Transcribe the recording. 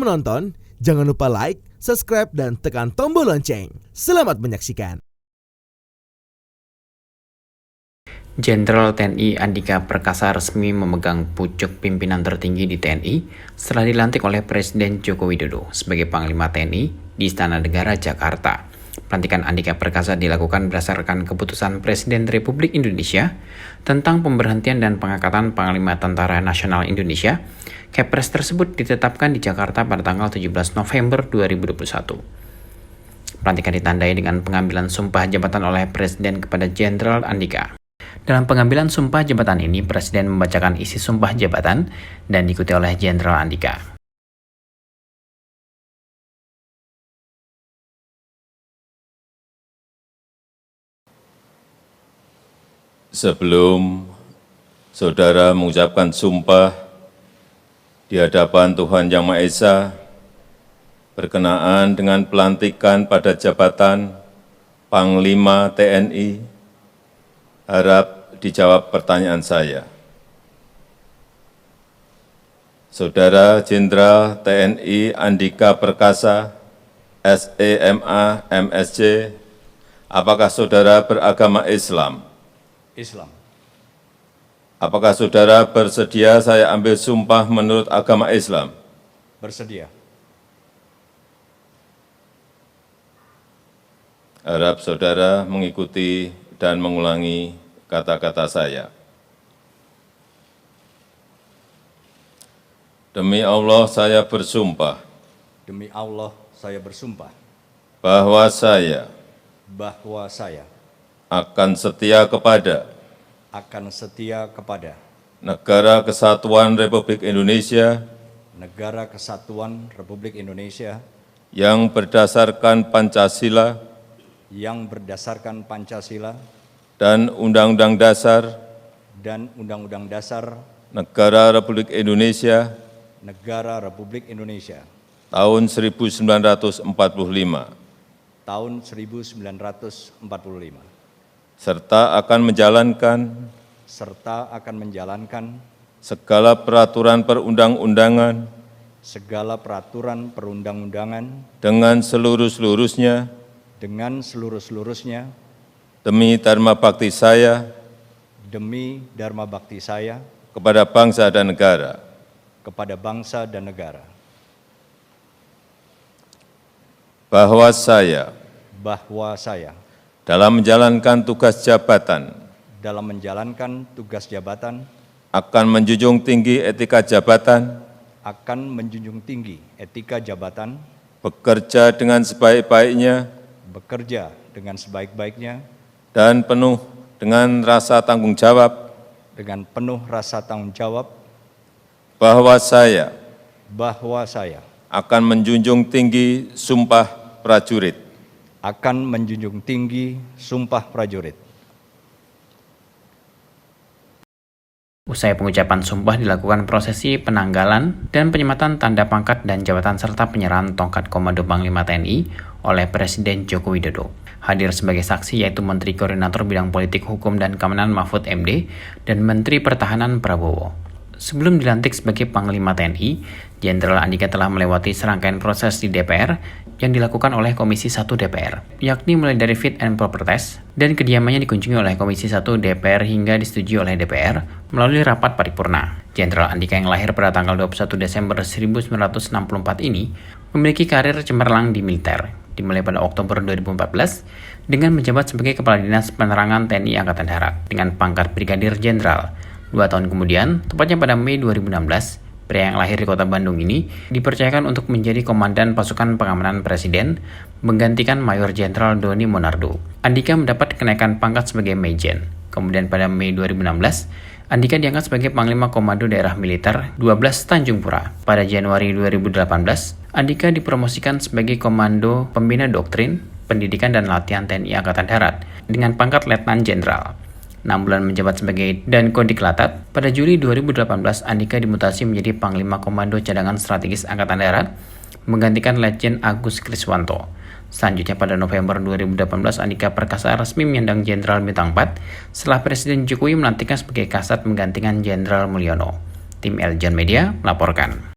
Sebelum menonton, jangan lupa like, subscribe, dan tekan tombol lonceng. Selamat menyaksikan. Jenderal TNI Andika Perkasa resmi memegang pucuk pimpinan tertinggi di TNI setelah dilantik oleh Presiden Joko Widodo sebagai Panglima TNI di Istana Negara, Jakarta. Pelantikan Andika Perkasa dilakukan berdasarkan keputusan Presiden Republik Indonesia tentang pemberhentian dan pengangkatan Panglima Tentara Nasional Indonesia. Kepres tersebut ditetapkan di Jakarta pada tanggal 17 November 2021. Pelantikan ditandai dengan pengambilan sumpah jabatan oleh Presiden kepada Jenderal Andika. Dalam pengambilan sumpah jabatan ini, Presiden membacakan isi sumpah jabatan dan diikuti oleh Jenderal Andika. Sebelum saudara mengucapkan sumpah di hadapan Tuhan Yang Maha Esa, berkenaan dengan pelantikan pada jabatan Panglima TNI, harap dijawab pertanyaan saya. Saudara Jenderal TNI Andika Perkasa, SEMA, MSc, apakah saudara beragama Islam? Islam. Apakah saudara bersedia saya ambil sumpah menurut agama Islam? Bersedia. Harap saudara mengikuti dan mengulangi kata-kata saya. Demi Allah saya bersumpah. Demi Allah saya bersumpah. Bahwa saya. Akan setia kepada. Negara Kesatuan Republik Indonesia. Yang berdasarkan Pancasila. Dan Undang-Undang Dasar. Negara Republik Indonesia. Tahun 1945. Serta akan menjalankan. Segala peraturan perundang-undangan. Dengan seluruh-seluruhnya. Demi dharma bakti saya. Kepada bangsa dan negara. Bahwa saya. Dalam menjalankan tugas jabatan. Akan menjunjung tinggi etika jabatan. Bekerja dengan sebaik-baiknya. Dan penuh dengan rasa tanggung jawab. Bahwa saya. Akan menjunjung tinggi sumpah prajurit. Usai pengucapan sumpah dilakukan prosesi penanggalan dan penyematan tanda pangkat dan jabatan serta penyerahan tongkat komando Panglima TNI oleh Presiden Joko Widodo. Hadir sebagai saksi yaitu Menteri Koordinator Bidang Politik Hukum dan Keamanan Mahfud MD dan Menteri Pertahanan Prabowo. Sebelum dilantik sebagai Panglima TNI, Jenderal Andika telah melewati serangkaian proses di DPR yang dilakukan oleh Komisi 1 DPR, yakni mulai dari fit and proper test dan kediamannya dikunjungi oleh Komisi 1 DPR hingga disetujui oleh DPR melalui rapat paripurna. Jenderal Andika yang lahir pada tanggal 21 Desember 1964 ini memiliki karir cemerlang di militer, dimulai pada Oktober 2014 dengan menjabat sebagai Kepala Dinas Penerangan TNI Angkatan Darat dengan pangkat Brigadir Jenderal. 2 tahun kemudian, tepatnya pada Mei 2016, pria yang lahir di kota Bandung ini dipercayakan untuk menjadi Komandan Pasukan Pengamanan Presiden, menggantikan Mayor Jenderal Doni Monardo. Andika mendapat kenaikan pangkat sebagai Majen. Kemudian pada Mei 2016, Andika diangkat sebagai Panglima Komando Daerah Militer 12 Tanjung Pura. Pada Januari 2018, Andika dipromosikan sebagai Komando Pembina Doktrin, Pendidikan dan Latihan TNI Angkatan Darat dengan pangkat Letnan Jenderal. 6 bulan menjabat sebagai Dankodiklat, pada Juli 2018 Andika dimutasi menjadi Panglima Komando Cadangan Strategis Angkatan Darat, menggantikan Letjen Agus Kriswanto. Selanjutnya pada November 2018 Andika Perkasa resmi menyandang Jenderal Bintang 4 setelah Presiden Jokowi melantiknya sebagai Kasat menggantikan Jenderal Mulyono. Tim Eljan Media melaporkan.